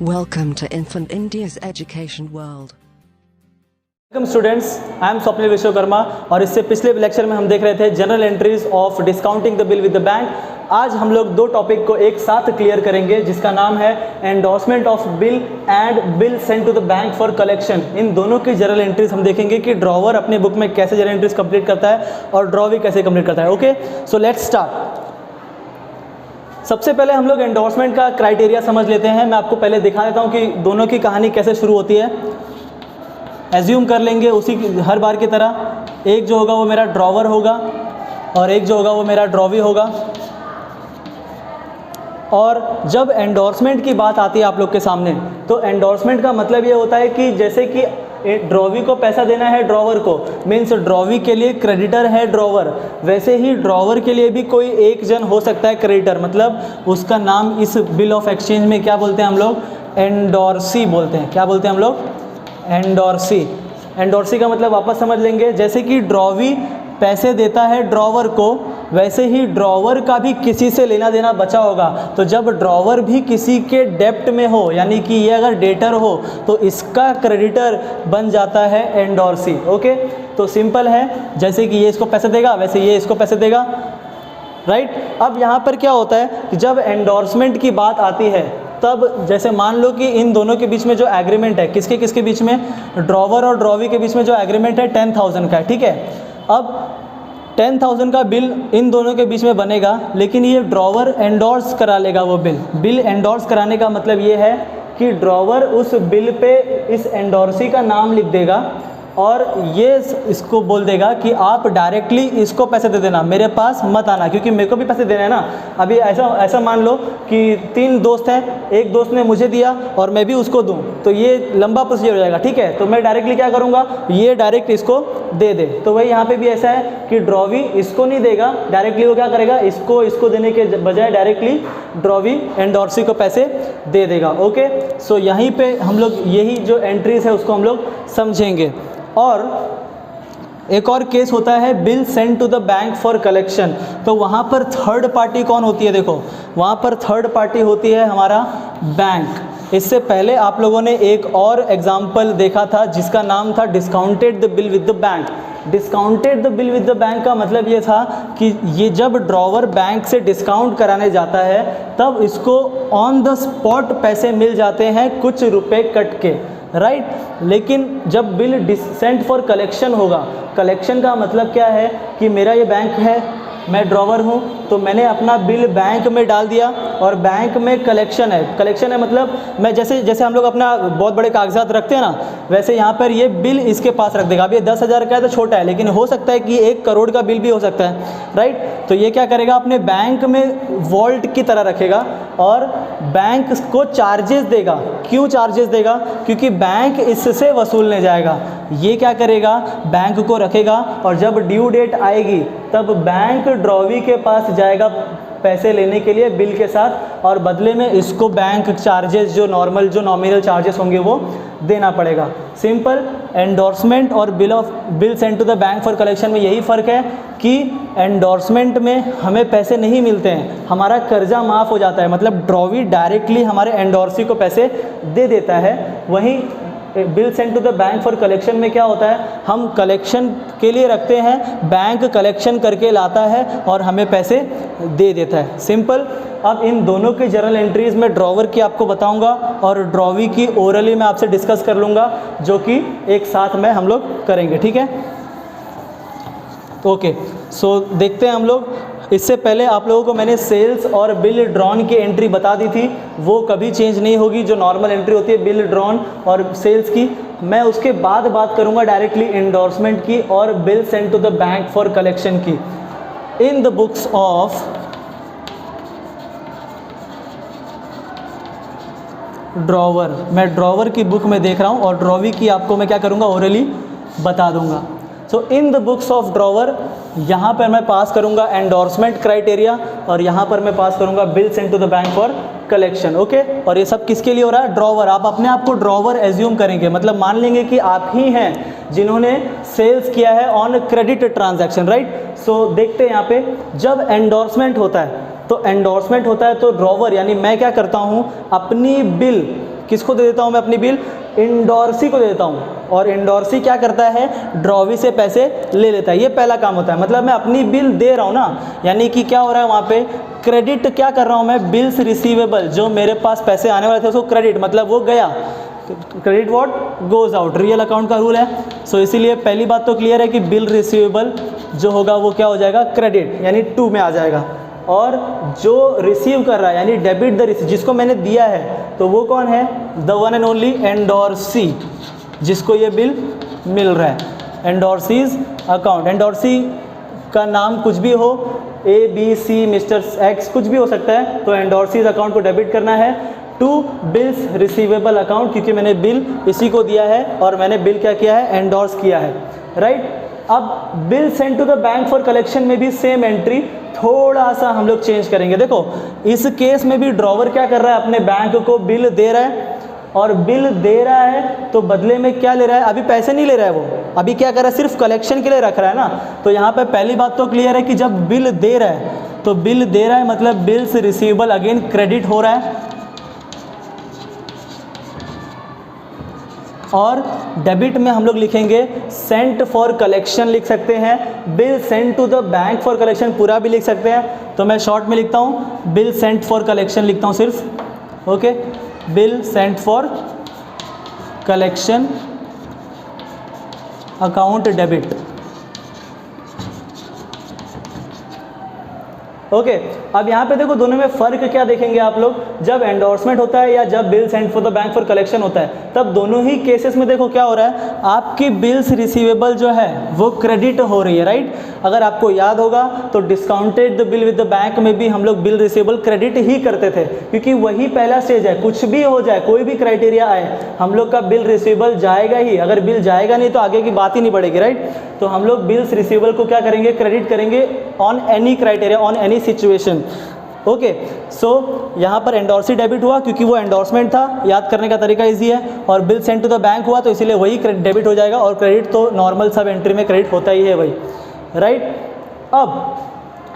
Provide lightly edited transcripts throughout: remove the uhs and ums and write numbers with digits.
Welcome to Infant India's education world. Welcome students, I am Swapnil Vishwakarma और इससे पिछले lecture में हम देख रहे थे general entries of discounting the bill with the bank. आज हम लोग दो टॉपिक को एक साथ क्लियर करेंगे जिसका नाम है endorsement of bill and bill sent to the bank for collection. इन दोनों की जनरल एंट्रीज हम देखेंगे कि ड्रॉवर अपने बुक में कैसे जनरल एंट्रीज कंप्लीट करता है और ड्रॉवी कैसे कंप्लीट करता है। Okay, so let's start. सबसे पहले हम लोग एंडोर्समेंट का क्राइटेरिया समझ लेते हैं। मैं आपको पहले दिखा देता हूँ कि दोनों की कहानी कैसे शुरू होती है। एज्यूम कर लेंगे उसी हर बार की तरह, एक जो होगा वो मेरा ड्रॉवर होगा और एक जो होगा वो मेरा ड्रॉवी होगा। और जब एंडोर्समेंट की बात आती है आप लोग के सामने, तो एंडोर्समेंट का मतलब ये होता है कि जैसे कि ड्रॉवी को पैसा देना है ड्रॉवर को, मीन्स ड्रॉवी के लिए क्रेडिटर है ड्रॉवर, वैसे ही ड्रॉवर के लिए भी कोई एक जन हो सकता है क्रेडिटर, मतलब उसका नाम इस बिल ऑफ एक्सचेंज में क्या बोलते हैं हम लोग, एंडोर्सी बोलते हैं। क्या बोलते हैं हम लोग, एंडोर्सी। एंडोर्सी का मतलब वापस समझ लेंगे, जैसे कि ड्रॉवी पैसे देता है ड्रॉवर को, वैसे ही ड्रॉवर का भी किसी से लेना देना बचा होगा। तो जब ड्रॉवर भी किसी के डेप्ट में हो, यानी कि ये अगर डेटर हो, तो इसका क्रेडिटर बन जाता है एंडोर्सी। ओके, तो सिंपल है, जैसे कि ये इसको पैसे देगा वैसे ये इसको पैसे देगा, राइट। अब यहाँ पर क्या होता है कि जब एंडोर्समेंट की बात आती है, तब जैसे मान लो कि इन दोनों के बीच में जो एग्रीमेंट है, किसके किसके बीच में, ड्रॉवर और ड्रॉवी के बीच में जो एग्रीमेंट है 10,000 का है, ठीक है। अब 10,000 का बिल इन दोनों के बीच में बनेगा, लेकिन ये ड्रॉवर एंडोर्स करा लेगा वो बिल एंडोर्स कराने का मतलब ये है कि ड्रॉवर उस बिल पे इस एंडोर्सी का नाम लिख देगा और ये इसको बोल देगा कि आप डायरेक्टली इसको पैसे दे देना, मेरे पास मत आना, क्योंकि मेरे को भी पैसे देना है ना। अभी ऐसा मान लो कि 3 दोस्त हैं, एक दोस्त ने मुझे दिया और मैं भी उसको दूं, तो ये लंबा प्रोसीजर हो जाएगा, ठीक है। तो मैं डायरेक्टली क्या करूँगा, ये डायरेक्ट इसको दे दे। तो वही यहाँ पे भी ऐसा है कि ड्रॉवी इसको नहीं देगा डायरेक्टली, वो क्या करेगा, इसको देने के बजाय डायरेक्टली ड्रॉवी एंडोर्सी को पैसे दे देगा। ओके, सो यहीं पे हम लोग यही जो एंट्रीज है उसको हम लोग समझेंगे। और एक और केस होता है bill send to the bank for collection. तो वहाँ पर थर्ड पार्टी कौन होती है, देखो वहाँ पर थर्ड पार्टी होती है हमारा बैंक। इससे पहले आप लोगों ने एक और एग्जाम्पल देखा था जिसका नाम था discounted the bill with the bank. Discounted the bill with the bank का मतलब ये था कि ये जब ड्रॉवर बैंक से डिस्काउंट कराने जाता है तब इसको ऑन द स्पॉट पैसे मिल जाते हैं, कुछ रुपए कट के, राइट। लेकिन जब बिल सेंट फॉर कलेक्शन होगा, कलेक्शन का मतलब क्या है कि मेरा ये बैंक है, मैं ड्रॉवर हूँ, तो मैंने अपना बिल बैंक में डाल दिया और बैंक में कलेक्शन है। कलेक्शन है मतलब मैं जैसे हम लोग अपना बहुत बड़े कागजात रखते हैं ना, वैसे यहाँ पर ये बिल इसके पास रख देगा। अब ये 10,000 का है तो छोटा है, लेकिन हो सकता है कि 1 करोड़ का बिल भी हो सकता है, राइट। तो ये क्या करेगा, अपने बैंक में वॉल्ट की तरह रखेगा और बैंक को चार्जेस देगा। क्यों चार्जेस देगा, क्योंकि बैंक इससे वसूलने जाएगा। ये क्या करेगा, बैंक को रखेगा और जब ड्यू डेट आएगी तब बैंक ड्रॉवी के पास जाएगा पैसे लेने के लिए बिल के साथ, और बदले में इसको बैंक चार्जेस जो नॉमिनल चार्जेस होंगे वो देना पड़ेगा। सिंपल। एंडोर्समेंट और bill send to the bank for collection में यही फ़र्क है कि एंडोर्समेंट में हमें पैसे नहीं मिलते हैं, हमारा कर्जा माफ़ हो जाता है, मतलब ड्रॉवी डायरेक्टली हमारे एंडोर्सी को पैसे दे देता है। वहीं bill send to the bank for collection में क्या होता है, हम कलेक्शन के लिए रखते हैं, बैंक कलेक्शन करके लाता है और हमें पैसे दे देता है। सिंपल। अब इन दोनों की जनरल एंट्रीज में ड्रॉवर की आपको बताऊंगा और ड्रॉवी की ओरली मैं आपसे डिस्कस कर लूँगा, जो कि एक साथ में हम लोग करेंगे, ठीक है। ओके, सो देखते हैं हम लोग। इससे पहले आप लोगों को मैंने सेल्स और बिल ड्रॉन की एंट्री बता दी थी, वो कभी चेंज नहीं होगी। जो नॉर्मल एंट्री होती है बिल ड्रॉन और सेल्स की, मैं उसके बाद बात करूंगा डायरेक्टली एंडोर्समेंट की और bill send to the bank for collection की। In the books of drawer, मैं ड्रॉवर की बुक में देख रहा हूँ और ड्रॉवी की आपको मैं क्या करूँगा, ओरली बता दूंगा। So in the books of drawer, यहाँ पर मैं पास करूँगा एंडोर्समेंट क्राइटेरिया और यहाँ पर मैं पास करूँगा bill send to the bank for collection. Okay, और ये सब किसके लिए हो रहा है, ड्रॉवर। आप अपने आप को ड्रॉवर एज्यूम करेंगे, मतलब मान लेंगे कि आप ही हैं जिन्होंने सेल्स किया है ऑन क्रेडिट ट्रांजैक्शन, राइट। सो देखते हैं यहाँ पे, जब एंडोर्समेंट होता है तो ड्रॉवर यानी मैं क्या करता हूँ, अपनी बिल किसको दे देता हूँ मैं अपनी बिल? इंडोर्सी को दे देता हूँ। और इंडोर्सी क्या करता है? ड्रॉवी से पैसे ले लेता है। ये पहला काम होता है, मतलब मैं अपनी बिल दे रहा हूँ ना, यानी कि क्या हो रहा है वहाँ पे? क्रेडिट क्या कर रहा हूँ मैं? बिल्स रिसीवेबल, जो मेरे पास पैसे आने वाले थे उसको क्रेडिट, मतलब वो गया। Credit what? Goes out. Real account का रूल है। सो इसीलिए पहली बात तो क्लियर है कि बिल रिसीवेबल जो होगा वो क्या हो जाएगा? क्रेडिट, यानी टू में आ जाएगा। और जो रिसीव कर रहा है यानी डेबिट द रिसीव, जिसको मैंने दिया है, तो वो कौन है? The one and only endorsee, जिसको ये बिल मिल रहा है। एंडोर्सीज अकाउंट, एंडोर्सी का नाम कुछ भी हो, A B C mister X कुछ भी हो सकता है। तो एंडोर्सीज अकाउंट को डेबिट करना है टू बिल्स रिसीवेबल अकाउंट, क्योंकि मैंने बिल इसी को दिया है और मैंने बिल क्या किया है? एंडोर्स किया है, राइट। अब bill send to the bank for collection में भी सेम एंट्री, थोड़ा सा हम लोग चेंज करेंगे। देखो इस केस में भी ड्रॉवर क्या कर रहा है? अपने बैंक को बिल दे रहा है, और बिल दे रहा है तो बदले में क्या ले रहा है? अभी पैसे नहीं ले रहा है वो, अभी क्या कर रहा है? सिर्फ कलेक्शन के लिए रख रहा है ना। तो यहाँ पे पहली बात तो क्लियर है कि जब बिल दे रहा है तो बिल दे रहा है मतलब बिल्स रिसीवेबल अगेन क्रेडिट हो रहा है, और डेबिट में हम लोग लिखेंगे सेंट फॉर कलेक्शन लिख सकते हैं, bill sent to the bank for collection पूरा भी लिख सकते हैं। तो मैं शॉर्ट में लिखता हूँ बिल सेंट फॉर कलेक्शन लिखता हूँ सिर्फ, okay. Bill sent for collection account debit, okay. अब यहाँ पे देखो दोनों में फ़र्क क्या देखेंगे आप लोग? जब एंडोर्समेंट होता है या जब bill send for the bank for collection होता है, तब दोनों ही केसेस में देखो क्या हो रहा है? आपकी बिल्स रिसीवेबल जो है वो क्रेडिट हो रही है, राइट। अगर आपको याद होगा तो discounted the bill with the bank में भी हम लोग बिल रिसीवेबल क्रेडिट ही करते थे, क्योंकि वही पहला स्टेज है। कुछ भी हो जाए, कोई भी क्राइटेरिया आए, हम लोग का बिल रिसीवेबल जाएगा ही। अगर बिल जाएगा नहीं तो आगे की बात ही नहीं बढ़ेगी, राइट। तो हम लोग बिल्स रिसीवेबल को क्या करेंगे? क्रेडिट करेंगे on any criteria, on any situation, okay. So यहाँ पर एंडोर्सी डेबिट हुआ क्योंकि वो एंडोर्समेंट था, याद करने का तरीका इजी है। और bill send to the bank हुआ तो इसीलिए वही डेबिट हो जाएगा, और क्रेडिट तो नॉर्मल सब एंट्री में क्रेडिट होता ही है भाई, राइट। अब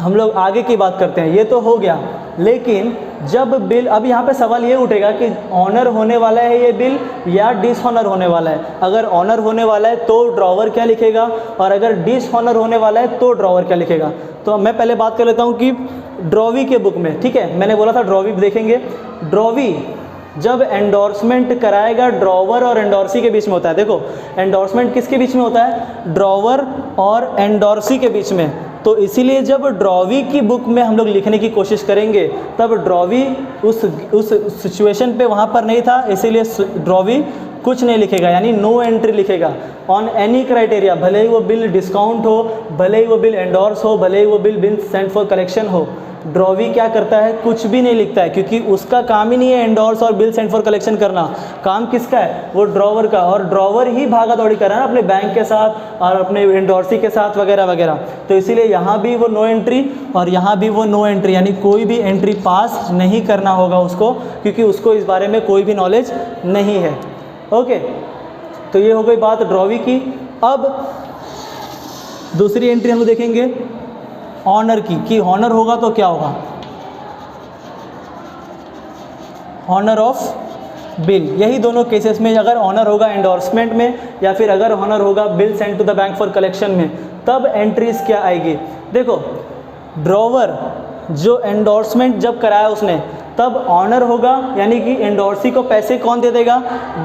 हम लोग आगे की बात करते हैं। ये तो हो गया, लेकिन जब बिल, अब यहाँ पे सवाल ये उठेगा कि ऑनर होने वाला है ये बिल या डिसऑनर होने वाला है। अगर ऑनर होने वाला है तो ड्रॉवर क्या लिखेगा, और अगर डिसऑनर होने वाला है तो ड्रॉवर क्या लिखेगा। तो मैं पहले बात कर लेता हूँ कि ड्रॉवी के बुक में, ठीक है, मैंने बोला था ड्रॉवी देखेंगे। ड्रॉवी जब एंडोर्समेंट कराएगा ड्रॉवर और एंडोर्सी के बीच में होता है। देखो एंडोर्समेंट किसके बीच में होता है? ड्रॉवर और एंडोर्सी के बीच में। तो इसीलिए जब ड्रॉवी की बुक में हम लोग लिखने की कोशिश करेंगे तब ड्रॉवी उस सिचुएशन पे वहाँ पर नहीं था, इसीलिए ड्रॉवी कुछ नहीं लिखेगा, यानी नो एंट्री लिखेगा ऑन एनी क्राइटेरिया। भले ही वो बिल डिस्काउंट हो, भले ही वो बिल एंडोर्स हो, भले ही वो बिल सेंड फॉर कलेक्शन हो, ड्रॉवी क्या करता है? कुछ भी नहीं लिखता है, क्योंकि उसका काम ही नहीं है एंडोर्स और बिल सेंड फॉर कलेक्शन करना। काम किसका है? वो ड्रॉवर का, और ड्रॉवर ही भागा दौड़ी कर रहा है ना अपने बैंक के साथ और अपने एंडोर्सी के साथ वगैरह वगैरह। तो इसीलिए यहाँ भी वो नो एंट्री और यहाँ भी वो नो एंट्री, यानी कोई भी एंट्री पास नहीं करना होगा उसको, क्योंकि उसको इस बारे में कोई भी नॉलेज नहीं है, ओके। तो ये हो गई बात ड्रॉवी की। अब दूसरी एंट्री हम लोग देखेंगे ऑनर की, कि ऑनर होगा तो क्या होगा? Honour of bill. यही दोनों केसेस में, अगर ऑनर होगा एंडोर्समेंट में या फिर अगर ऑनर होगा bill send to the bank for collection में, तब एंट्रीज क्या आएगी? देखो ड्रॉवर जो एंडोर्समेंट जब कराया उसने, तब ऑनर होगा, यानी कि एंडोर्सी को पैसे कौन दे देगा?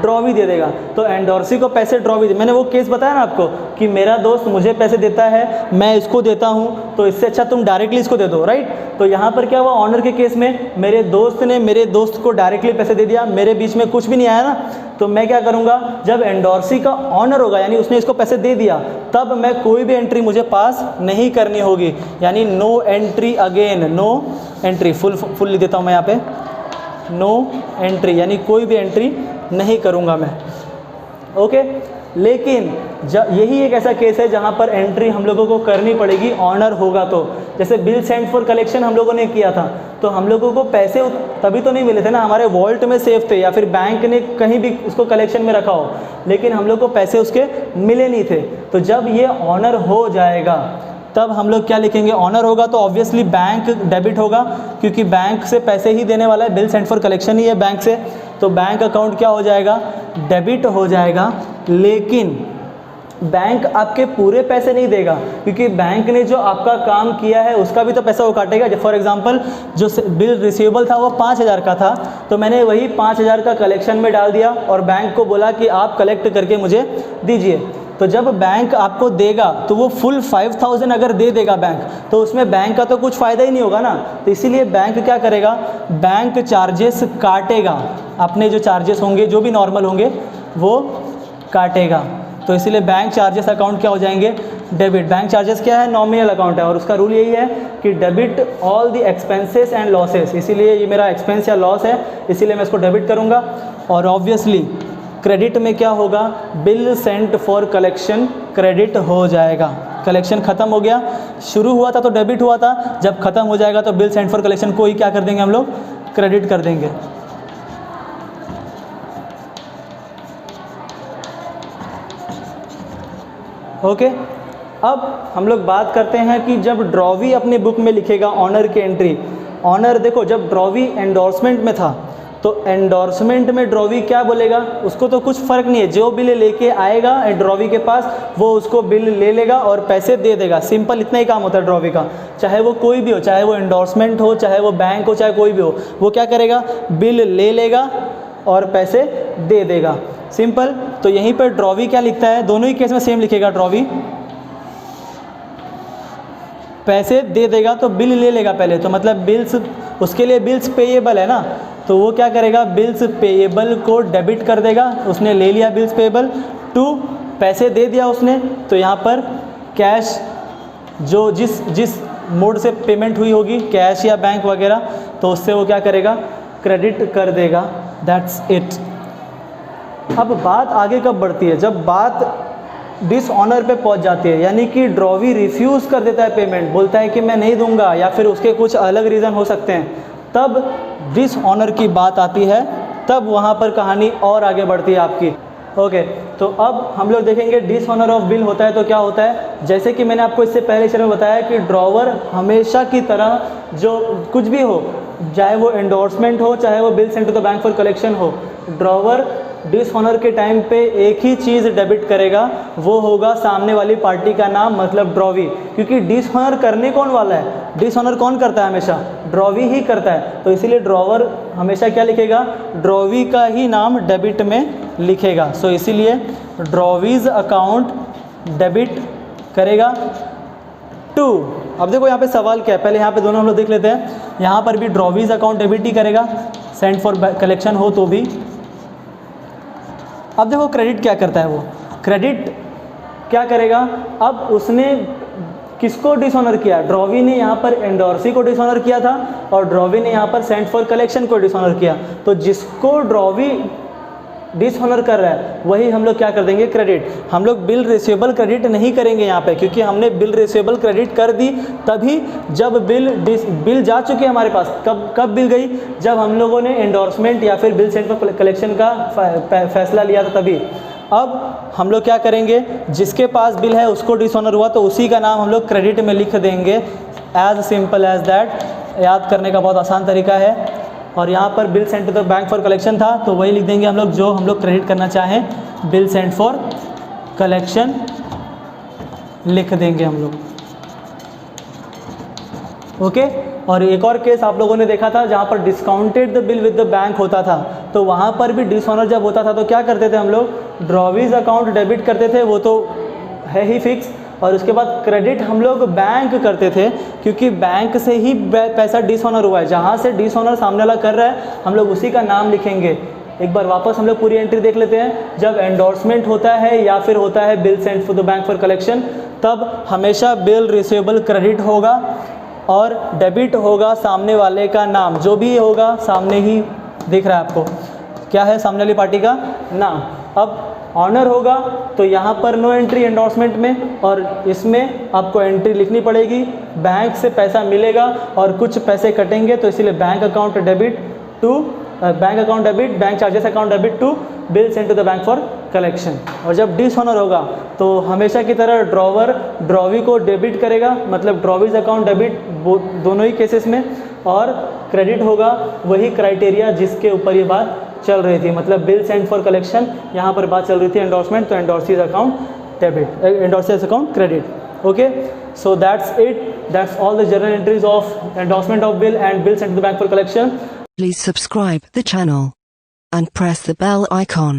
ड्रॉवी दे देगा। तो एंडोर्सी को पैसे ड्रॉवी दे, मैंने वो केस बताया ना आपको कि मेरा दोस्त मुझे पैसे देता है, मैं इसको देता हूँ, तो इससे अच्छा तुम डायरेक्टली इसको दे दो, राइट। तो यहाँ पर क्या हुआ? ऑनर के केस में मेरे दोस्त ने मेरे दोस्त को डायरेक्टली पैसे दे दिया, मेरे बीच में कुछ भी नहीं आया ना। तो मैं क्या करूँगा? जब एंडोर्सी का ऑनर होगा, यानी उसने इसको पैसे दे दिया, तब मैं कोई भी एंट्री मुझे पास नहीं करनी होगी, यानी no entry again, no entry. Full लिख देता हूँ मैं यहाँ पे, नो एंट्री, यानी कोई भी एंट्री नहीं करूँगा मैं, ओके। लेकिन यही एक ऐसा केस है जहाँ पर एंट्री हम लोगों को करनी पड़ेगी ऑनर होगा तो। जैसे बिल सेंड फॉर कलेक्शन हम लोगों ने किया था, तो हम लोगों को पैसे तभी तो नहीं मिले थे ना, हमारे वॉल्ट में सेफ थे या फिर बैंक ने कहीं भी उसको कलेक्शन में रखा हो, लेकिन हम लोग को पैसे उसके मिले नहीं थे। तो जब ये ऑनर हो जाएगा तब हम लोग क्या लिखेंगे? ऑनर होगा तो ऑब्वियसली बैंक डेबिट होगा, क्योंकि बैंक से पैसे ही देने वाला है, बिल सेंड फॉर कलेक्शन ही है बैंक से। तो बैंक अकाउंट क्या हो जाएगा, डेबिट हो जाएगा। लेकिन बैंक आपके पूरे पैसे नहीं देगा, क्योंकि बैंक ने जो आपका काम किया है उसका भी तो पैसा वो काटेगा। फॉर एग्जांपल जो बिल रिसीवेबल था वो 5,000 का था, तो मैंने वही 5,000 का कलेक्शन में डाल दिया और बैंक को बोला कि आप कलेक्ट करके मुझे दीजिए। तो जब बैंक आपको देगा तो वो फुल 5,000 अगर दे देगा बैंक, तो उसमें बैंक का तो कुछ फ़ायदा ही नहीं होगा ना। तो इसीलिए बैंक क्या करेगा, बैंक चार्जेस काटेगा, अपने जो चार्जेस होंगे जो भी नॉर्मल होंगे वो काटेगा। तो इसीलिए बैंक चार्जेस अकाउंट क्या हो जाएंगे, डेबिट। बैंक चार्जेस क्या है, नॉमिनल अकाउंट है और उसका रूल यही है कि debit all the expenses and losses. इसीलिए ये मेरा एक्सपेंस या लॉस है, इसीलिए मैं इसको डेबिट करूँगा। और ऑब्वियसली क्रेडिट में क्या होगा, bill sent for collection credit हो जाएगा। कलेक्शन ख़त्म हो गया, शुरू हुआ था तो डेबिट हुआ था, जब ख़त्म हो जाएगा तो बिल सेंट फॉर कलेक्शन को ही क्या कर देंगे हम लोग, क्रेडिट कर देंगे। ओके अब हम लोग बात करते हैं कि जब ड्रॉवी अपने बुक में लिखेगा ऑनर की एंट्री। ऑनर देखो, जब ड्रॉवी एंडोर्समेंट में था तो एंडोर्समेंट में ड्रॉवी क्या बोलेगा, उसको तो कुछ फ़र्क नहीं है, जो बिल लेके आएगा ड्रॉवी के पास वो उसको बिल ले लेगा और पैसे दे देगा। सिंपल इतना ही काम होता है ड्रॉवी का, चाहे वो कोई भी हो, चाहे वो एंडोर्समेंट हो, चाहे वो बैंक हो, चाहे कोई भी हो, वो क्या करेगा, बिल ले लेगा और पैसे दे देगा। सिंपल। तो यहीं पर ड्रॉवी क्या लिखता है, दोनों ही केस में सेम लिखेगा, ड्रॉवी पैसे दे देगा तो बिल ले लेगा पहले, तो मतलब बिल्स, उसके लिए बिल्स पेएबल है ना, तो वो क्या करेगा, बिल्स पेएबल को डेबिट कर देगा। उसने ले लिया बिल्स पेएबल टू, पैसे दे दिया उसने, तो यहाँ पर कैश जो जिस मोड से पेमेंट हुई होगी, कैश या बैंक वगैरह, तो उससे वो क्या करेगा, क्रेडिट कर देगा। That's it. अब बात आगे कब बढ़ती है, जब बात डिसऑनर पे पहुंच जाती है, यानी कि ड्रॉवी रिफ्यूज़ कर देता है पेमेंट, बोलता है कि मैं नहीं दूंगा, या फिर उसके कुछ अलग रीज़न हो सकते हैं, तब डिसऑनर की बात आती है, तब वहाँ पर कहानी और आगे बढ़ती है आपकी। ओके तो अब हम लोग देखेंगे डिसऑनर ऑफ बिल होता है तो क्या होता है। जैसे कि मैंने आपको इससे पहले लेक्चर में बताया कि ड्रॉवर हमेशा की तरह जो कुछ भी हो, चाहे वो एंडोर्समेंट हो, चाहे वो bill sent to the bank for collection हो, ड्रॉवर डिसऑनर के टाइम पे एक ही चीज़ डेबिट करेगा, वो होगा सामने वाली पार्टी का नाम, मतलब ड्रॉवी। क्योंकि डिसऑनर करने कौन वाला है, डिसऑनर कौन करता है, हमेशा ड्रॉवी ही करता है। तो इसीलिए ड्रॉवर हमेशा क्या लिखेगा, ड्रॉवी का ही नाम डेबिट में लिखेगा। सो इसीलिए ड्रॉवीज अकाउंट डेबिट करेगा टू। अब देखो यहाँ पे सवाल क्या है, पहले यहाँ पे दोनों हम लोग देख लेते हैं। यहाँ पर भी ड्रॉवीज अकाउंट डेबिट ही करेगा, सेंट फॉर कलेक्शन हो तो भी। अब देखो क्रेडिट क्या करता है, वो क्रेडिट क्या करेगा, अब उसने किसको डिसऑनर किया, ड्रॉवी ने यहाँ पर एंडोर्सी को डिसऑनर किया था और ड्रॉवी ने यहाँ पर सेंट फॉर कलेक्शन को डिसऑनर किया। तो जिसको ड्रॉवी डिसऑनर कर रहा है वही हम लोग क्या कर देंगे, क्रेडिट। हम लोग बिल रिसीवेबल क्रेडिट नहीं करेंगे यहाँ पे, क्योंकि हमने बिल रिसीवेबल क्रेडिट कर दी तभी जब बिल जा चुकी है हमारे पास। कब बिल गई, जब हम लोगों ने एंडोर्समेंट या फिर बिल सेंट फॉर कलेक्शन का फैसला लिया था तभी। अब हम लोग क्या करेंगे, जिसके पास बिल है उसको डिसऑनर हुआ तो उसी का नाम हम लोग क्रेडिट में लिख देंगे। एज सिंपल एज दैट, याद करने का बहुत आसान तरीका है। और यहाँ पर bill sent to the bank for collection था तो वही लिख देंगे हम लोग जो हम लोग क्रेडिट करना चाहें, बिल सेंट फॉर कलेक्शन लिख देंगे हम लोग। ओके और एक और केस आप लोगों ने देखा था जहाँ पर discounted the bill with the bank होता था, तो वहाँ पर भी डिसऑनर जब होता था तो क्या करते थे हम लोग, ड्रॉवीज अकाउंट डेबिट करते थे, वो तो है ही फिक्स। और उसके बाद क्रेडिट हम लोग बैंक करते थे, क्योंकि बैंक से ही पैसा डिसऑनर हुआ है, जहाँ से डिसऑनर सामने वाला कर रहा है हम लोग उसी का नाम लिखेंगे। एक बार वापस हम लोग पूरी एंट्री देख लेते हैं। जब एंडोर्समेंट होता है या फिर होता है bill sent to the bank for collection, तब हमेशा बिल रिसीवेबल क्रेडिट होगा और डेबिट होगा सामने वाले का नाम, जो भी होगा सामने ही दिख रहा है आपको, क्या है सामने वाली पार्टी का नाम। अब ऑनर होगा तो यहाँ पर नो एंट्री एंडोर्समेंट में, और इसमें आपको एंट्री लिखनी पड़ेगी। बैंक से पैसा मिलेगा और कुछ पैसे कटेंगे, तो इसीलिए bank account debit to bank account debit, bank charges account debit to bill sent to the bank for collection. और जब डिसऑनर होगा तो हमेशा की तरह ड्रॉवर ड्रॉवी को डेबिट करेगा, मतलब ड्रॉवीज अकाउंट डेबिट दोनों ही केसेस में, और क्रेडिट होगा वही क्राइटेरिया जिसके ऊपर ये बात चल रही थी, मतलब बिल सेंड फॉर कलेक्शन, यहाँ पर बात चल रही थी एंडोर्समेंट, तो endorsee's account debit, endorsee's account credit. Okay, so that's it, that's all the journal entries of endorsement of bill and bill send to the bank for collection. Please subscribe the channel and press the bell icon.